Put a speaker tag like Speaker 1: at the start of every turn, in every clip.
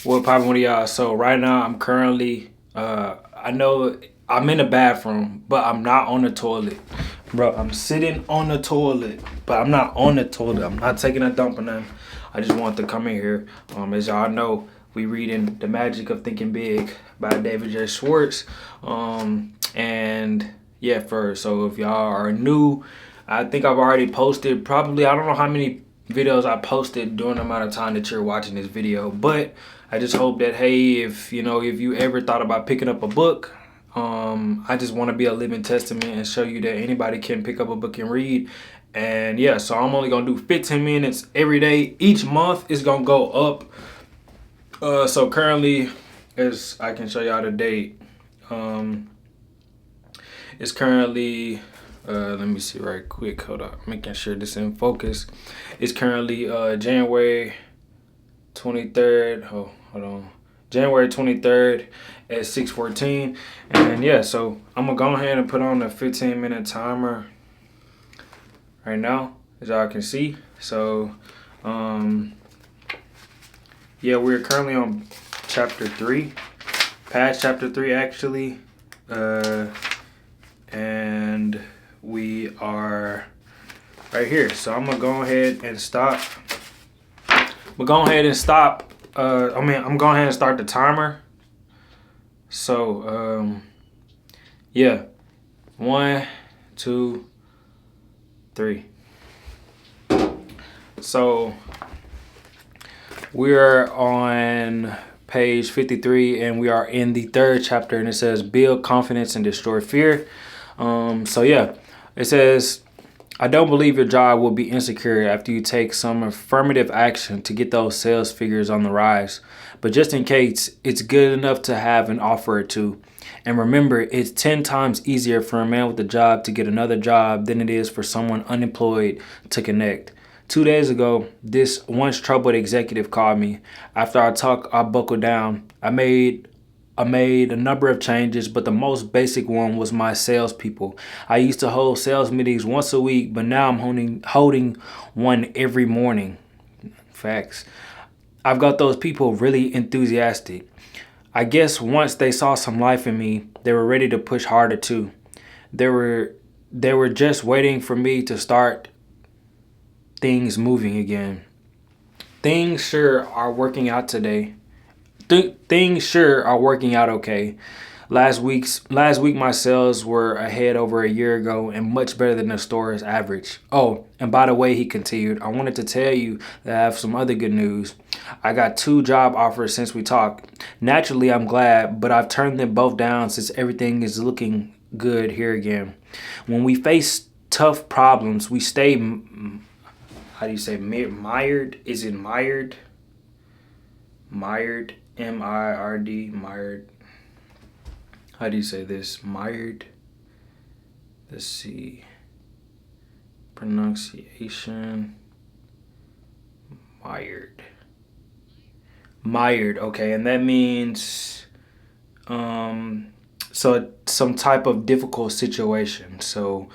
Speaker 1: What poppin' with y'all? So right now I'm currently I know I'm in the bathroom, but I'm not on the toilet. Bro, I'm sitting on the toilet, but I'm not on the toilet. I'm not taking a dump or nothing. I just want to come in here. As y'all know, we reading The Magic of Thinking Big by David J. Schwartz. And yeah, first, so if y'all are new, I think I've already posted probably, I don't know how many videos I posted during the amount of time that you're watching this video, but I just hope that, hey, if you ever thought about picking up a book, I just want to be a living testament and show you that anybody can pick up a book and read. And yeah, so I'm only gonna do 15 minutes every day. Each month is gonna go up. So currently, as I can show y'all the date, it's currently let me see right quick. Hold up, making sure this in focus. It's currently January 23rd. Oh, hold on. January 23rd at 6:14. And yeah, so I'm gonna go ahead and put on a 15-minute timer right now, as y'all can see. So yeah, we're currently on chapter 3, past chapter 3 actually. And we are right here. So I'm gonna go ahead and stop. I'm going ahead and start the timer. So yeah, 1, 2, 3. So we're on page 53 and we are in the 3rd chapter, and it says build confidence and destroy fear. So yeah, it says, I don't believe your job will be insecure after you take some affirmative action to get those sales figures on the rise. But just in case, it's good enough to have an offer or two. And remember, it's 10 times easier for a man with a job to get another job than it is for someone unemployed to connect. 2 days ago, this once troubled executive called me. After our talk, I buckled down. I made a number of changes, but the most basic one was my salespeople. I used to hold sales meetings once a week, but now I'm holding one every morning. Facts. I've got those people really enthusiastic. I guess once they saw some life in me, they were ready to push harder too. They were just waiting for me to start things moving again. Things sure are working out today. Things sure are working out okay. Last week my sales were ahead over a year ago and much better than the store's average. Oh, and by the way, he continued, I wanted to tell you that I have some other good news. I got 2 job offers since we talked. Naturally, I'm glad, but I've turned them both down since everything is looking good here again. When we face tough problems, we stay, how do you say, mired? Is it mired? Mired, M-I-R-D, mired. How do you say this? Mired. Let's see. Pronunciation. Mired. Mired, okay, and that means so some type of difficult situation. So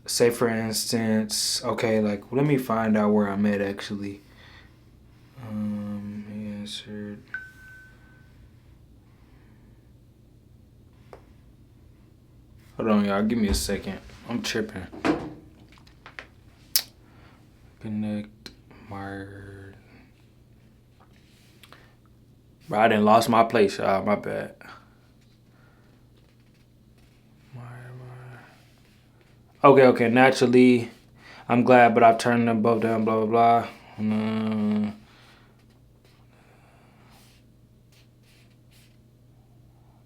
Speaker 1: say for instance, okay, like let me find out where I'm at actually. He answered. Hold on, y'all. Give me a second. I'm tripping. Connect, Meyer. Bro, I done lost my place, y'all. My bad. Okay. Naturally, I'm glad, but I've turned them both down. Blah blah blah.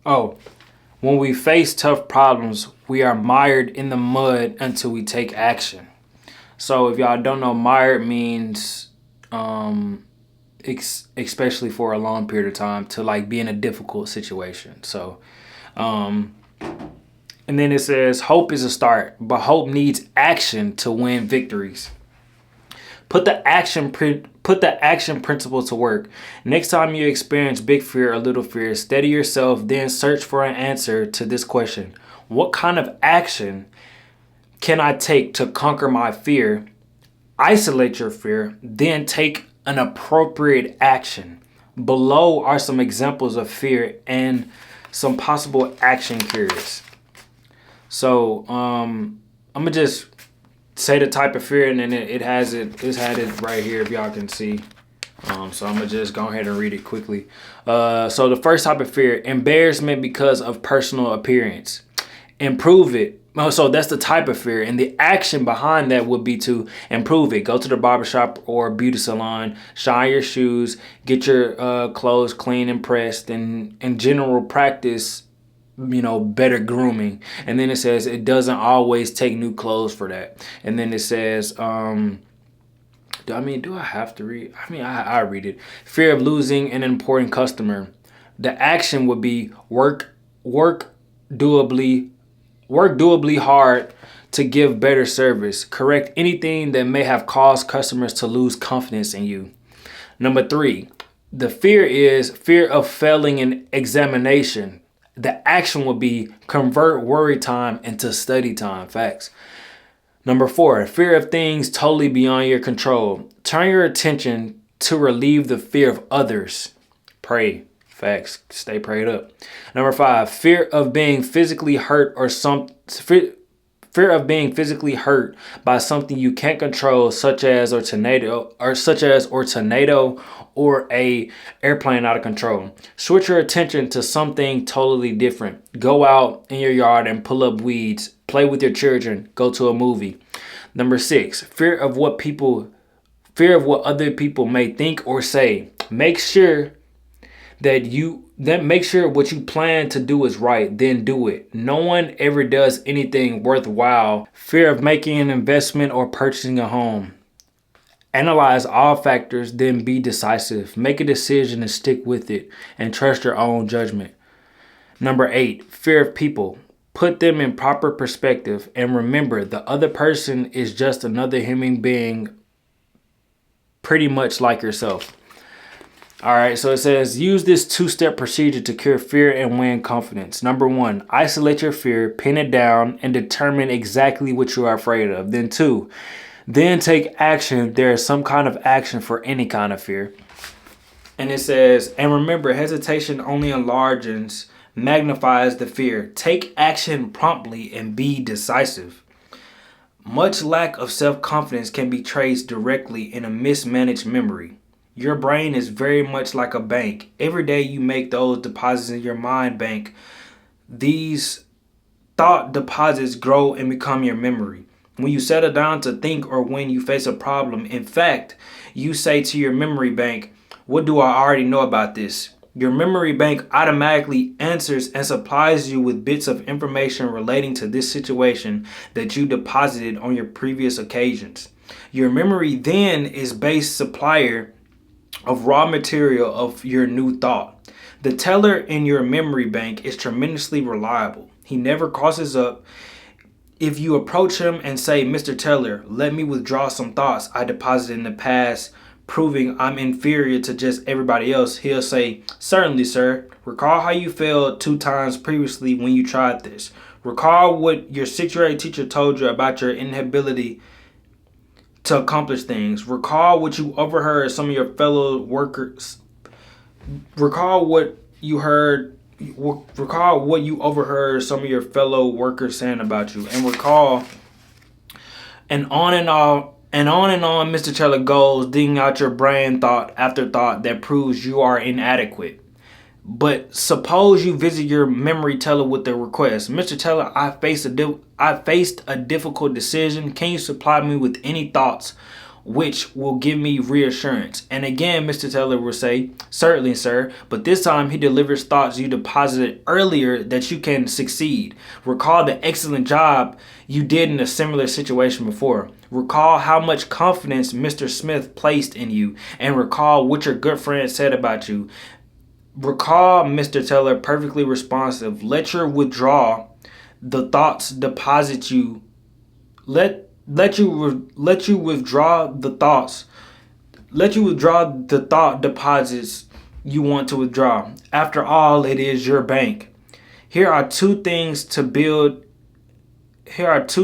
Speaker 1: Oh, when we face tough problems, we are mired in the mud until we take action. So if y'all don't know, mired means, especially for a long period of time, to like be in a difficult situation. So, and then it says, hope is a start, but hope needs action to win victories. Put the action principle to work. Next time you experience big fear or little fear, steady yourself, then search for an answer to this question. What kind of action can I take to conquer my fear? Isolate your fear, then take an appropriate action. Below are some examples of fear and some possible action cures. So I'm gonna just say the type of fear, and then it's had it right here if y'all can see. So I'm gonna just go ahead and read it quickly. So the first type of fear: embarrassment because of personal appearance. Improve it. So that's the type of fear, and the action behind that would be to improve it. Go to the barbershop or beauty salon, shine your shoes, get your clothes clean and pressed, and in general practice, better grooming. And then it says it doesn't always take new clothes for that. And then it says, do I have to read? I read it. Fear of losing an important customer. The action would be work doably hard to give better service. Correct anything that may have caused customers to lose confidence in you. Number 3, the fear is fear of failing an examination. The action would be convert worry time into study time. Facts. Number 4, fear of things totally beyond your control. Turn your attention to relieve the fear of others. Pray. Facts. Stay prayed up. Number 5, fear of being physically hurt fear of being physically hurt by something you can't control, such as a tornado or a airplane out of control. Switch your attention to something totally different. Go out in your yard and pull up weeds. Play with your children. Go to a movie. Number 6, fear of what other people may think or say. Make sure what you plan to do is right, then do it. No one ever does anything worthwhile. Fear of making an investment or purchasing a home. Analyze all factors, then be decisive. Make a decision and stick with it, and trust your own judgment. Number 8, fear of people. Put them in proper perspective and remember the other person is just another human being pretty much like yourself. All right, so it says use this 2-step procedure to cure fear and win confidence. Number 1, isolate your fear, pin it down, and determine exactly what you are afraid of. Then 2, then take action. There is some kind of action for any kind of fear. And it says, and remember, hesitation only magnifies the fear. Take action promptly and be decisive. Much lack of self-confidence can be traced directly in a mismanaged memory. Your brain is very much like a bank. Every day you make those deposits in your mind bank. These thought deposits grow and become your memory. When you settle down to think or when you face a problem, in fact, you say to your memory bank, what do I already know about this? Your memory bank automatically answers and supplies you with bits of information relating to this situation that you deposited on your previous occasions. Your memory then is base supplier of raw material of your new thought. The teller in your memory bank is tremendously reliable. He never crosses up. If you approach him and say, Mr. Teller, let me withdraw some thoughts I deposited in the past, proving I'm inferior to just everybody else, he'll say, certainly, sir. Recall how you failed 2 times previously when you tried this. Recall what your 6th grade teacher told you about your inability to accomplish things. Recall what you overheard some of your fellow workers. Recall what you overheard some of your fellow workers saying about you, and recall, and on and on, Mr. Teller goes, digging out your brain thought after thought that proves you are inadequate. But suppose you visit your memory teller with the request, Mr. Teller, I faced a difficult decision. Can you supply me with any thoughts which will give me reassurance? And again, Mr. Teller will say, certainly, sir. But this time he delivers thoughts you deposited earlier that you can succeed. Recall the excellent job you did in a similar situation before. Recall how much confidence Mr. Smith placed in you, and recall what your good friend said about you. Recall, Mr. Teller, perfectly responsive. Let you withdraw the thoughts deposit you. Let you withdraw the thoughts. Let you withdraw the thought deposits you want to withdraw. After all, it is your bank. Here are 2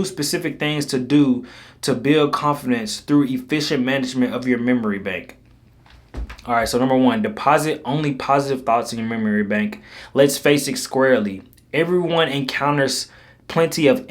Speaker 1: specific things to do to build confidence through efficient management of your memory bank. All right, so number one, deposit only positive thoughts in your memory bank. Let's face it squarely. Everyone encounters plenty of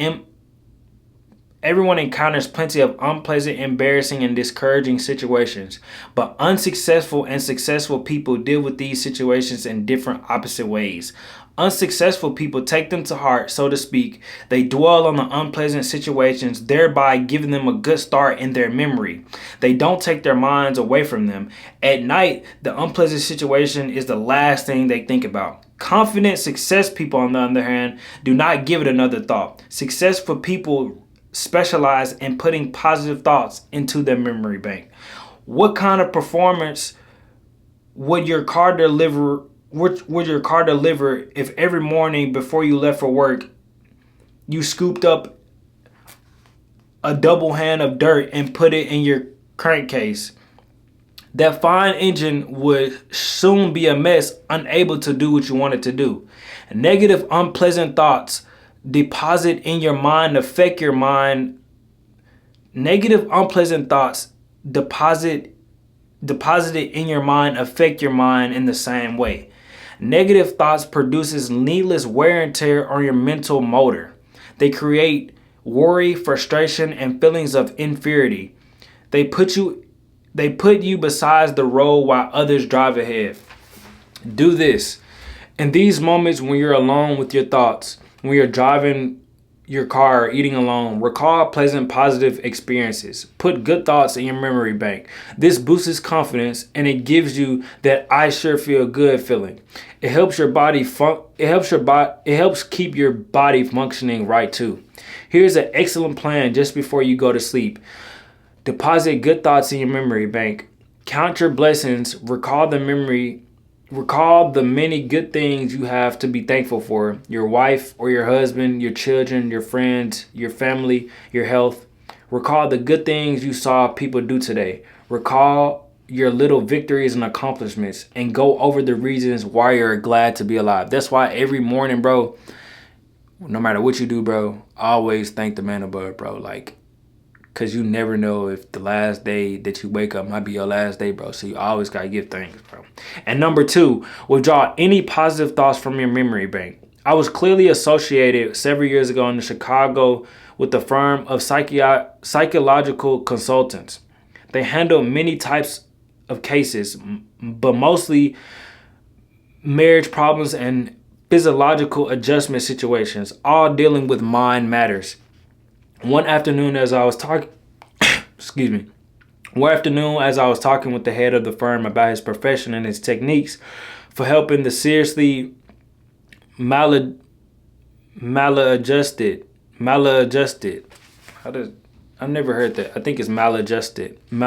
Speaker 1: unpleasant, embarrassing, and discouraging situations. But unsuccessful and successful people deal with these situations in different opposite ways. Unsuccessful people take them to heart, so to speak. They dwell on the unpleasant situations, thereby giving them a good start in their memory. They don't take their minds away from them. At night, the unpleasant situation is the last thing they think about. Confident success people, on the other hand, do not give it another thought. Successful people specialize in putting positive thoughts into their memory bank. What kind of performance would your car deliver if every morning before you left for work you scooped up a double hand of dirt and put it in your crankcase? That fine engine would soon be a mess, unable to do what you want it to do. Negative, unpleasant thoughts deposit in your mind affect your mind. Negative, unpleasant thoughts deposited in your mind affect your mind in the same way. Negative thoughts produces needless wear and tear on your mental motor. They create worry, frustration, and feelings of inferiority. They put you beside the road while others drive ahead. Do this. In these moments when you're alone with your thoughts, when you're driving your car or eating alone, recall pleasant, positive experiences. Put good thoughts in your memory bank. This boosts confidence and it gives you that I sure feel good feeling. It helps your body it helps keep your body functioning right too. Here's an excellent plan just before you go to sleep. Deposit good thoughts in your memory bank. Count your blessings. Recall the many good things you have to be thankful for. Your wife or your husband, your children, your friends, your family, your health. Recall the good things you saw people do today. Recall your little victories and accomplishments and go over the reasons why you're glad to be alive. That's why every morning, bro, no matter what you do, bro, always thank the man above, bro. Because you never know if the last day that you wake up might be your last day, bro. So you always got to give thanks, bro. And number two, withdraw any positive thoughts from your memory bank. I was clearly associated several years ago in Chicago with the firm of psychological consultants. They handle many types of cases, but mostly marriage problems and physiological adjustment situations, all dealing with mind matters. One afternoon as I was talking with the head of the firm about his profession and his techniques for helping the seriously maladjusted. I've never heard that. I think it's maladjusted. I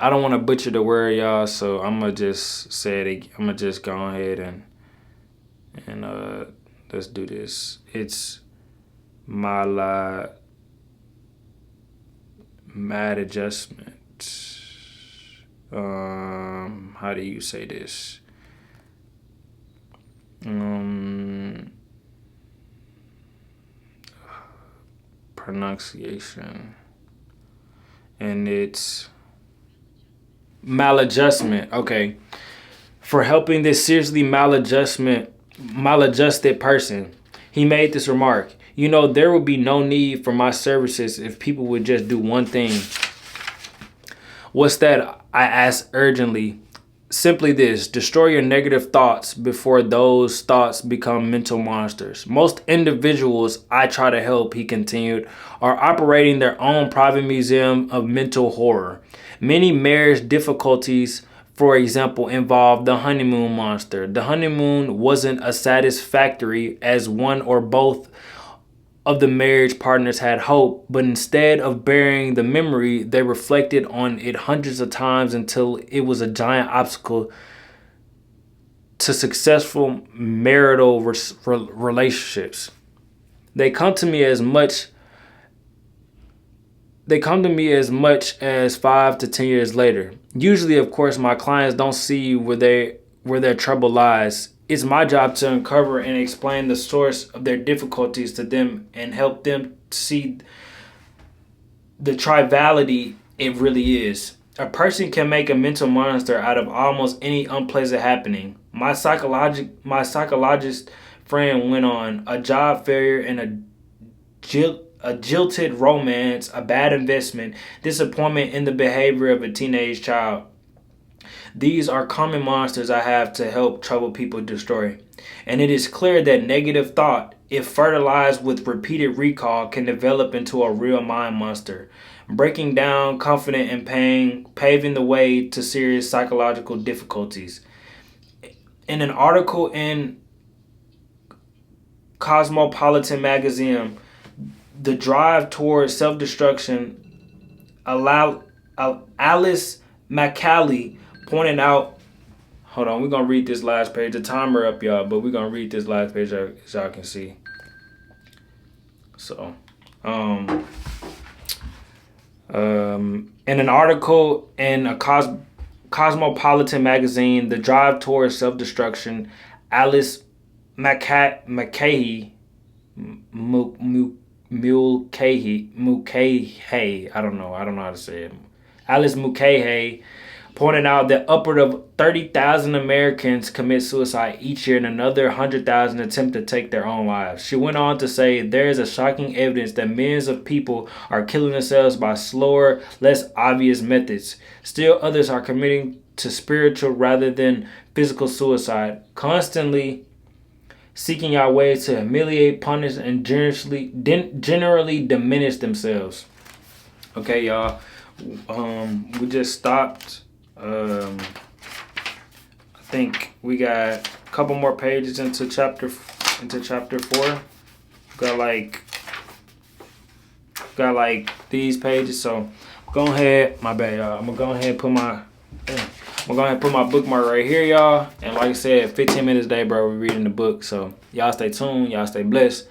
Speaker 1: don't want to butcher the word, y'all, so I'm gonna just say it. I'm gonna just go ahead and let's do this. It's maladjustment. How do you say this? Pronunciation. And it's maladjustment. Okay. For helping this seriously maladjusted person, he made this remark. You know, there would be no need for my services if people would just do one thing. What's that? I asked urgently. Simply this: destroy your negative thoughts before those thoughts become mental monsters. Most individuals I try to help, he continued, are operating their own private museum of mental horror. Many marriage difficulties, for example, involve the honeymoon monster. The honeymoon wasn't as satisfactory as one or both of the marriage partners had hoped, but instead of burying the memory, they reflected on it hundreds of times until it was a giant obstacle to successful marital relationships. They come to me as much as 5 to 10 years later. Usually, of course, my clients don't see where their trouble lies. It's my job to uncover and explain the source of their difficulties to them and help them see the triviality it really is. A person can make a mental monster out of almost any unpleasant happening. My psychologist friend went on. A job failure and a jilted romance, a bad investment, disappointment in the behavior of a teenage child. These are common monsters I have to help troubled people destroy. And it is clear that negative thought, if fertilized with repeated recall, can develop into a real mind monster, breaking down confident and paving the way to serious psychological difficulties. In an article in Cosmopolitan magazine, The Drive Towards Self-Destruction, Alice McCallie pointed out. Hold on, we're gonna read this last page. The timer up, y'all, but we're gonna read this last page so y'all can see. So, in an article in a Cosmopolitan magazine, The Drive Towards Self-Destruction, Alice Mulcahy, I don't know how to say it. Alice Mulcahy pointed out that upward of 30,000 Americans commit suicide each year and another 100,000 attempt to take their own lives. She went on to say there is a shocking evidence that millions of people are killing themselves by slower, less obvious methods. Still others are committing to spiritual rather than physical suicide, constantly seeking out ways to humiliate, punish, and generally diminish themselves. Okay, y'all. We just stopped. I think we got a couple more pages into chapter 4. Got like these pages. So go ahead. My bad, y'all. I'm gonna go ahead and put my bookmark right here, y'all. And like I said, 15 minutes a day, bro. We're reading the book. So y'all stay tuned. Y'all stay blessed.